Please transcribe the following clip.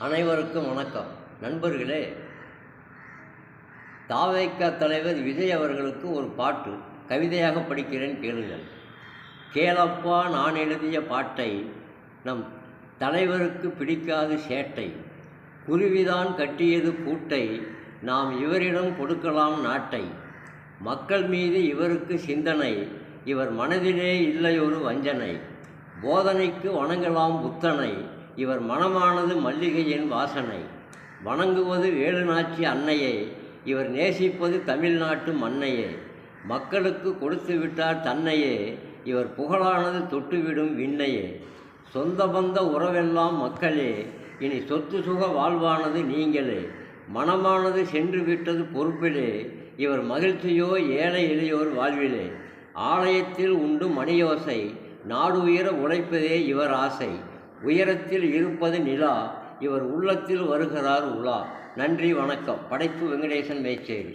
அனைவருக்கும் வணக்கம். நண்பர்களே, தாவேக தலைவர் விஜய் அவர்களுக்கு ஒரு பாட்டு கவிதையாக படிக்கிறேன், கேளுங்கள். கேளப்பா நான் எழுதிய பாட்டை, நம் தலைவருக்கு பிடிக்காது சேட்டை, குருவிதான் கட்டியது பூட்டை, நாம் இவரிடம் கொடுக்கலாம் நாட்டை. மக்கள் மீது இவருக்கு சிந்தனை, இவர் மனதிலே இல்லை ஒரு வஞ்சனை. போதனைக்கு வணங்கலாம் புத்தனை, இவர் மனமானது மல்லிகையின் வாசனை. வணங்குவது வேலுநாச்சி அன்னையே, இவர் நேசிப்பது தமிழ்நாட்டு மண்ணையே. மக்களுக்கு கொடுத்து விட்டார் தன்னையே, இவர் புகழானது தொட்டுவிடும் விண்ணையே. சொந்த பந்த உறவெல்லாம் மக்களே, இனி சொத்து சுக வாழ்வானது நீங்களே. மனமானது சென்று விட்டது பொறுப்பிலே, இவர் மகிழ்ச்சியோ ஏழை எளியோர் வாழ்விலே. ஆலயத்தில் உண்டு மணியோசை, நாடு உயர உழைப்பதே இவர் ஆசை. உயரத்தில் இருப்பது நிலா, இவர் உள்ளத்தில் வருகிறார் உலா. நன்றி, வணக்கம். படைப்பு வெங்கடேசன் மேச்சேரி.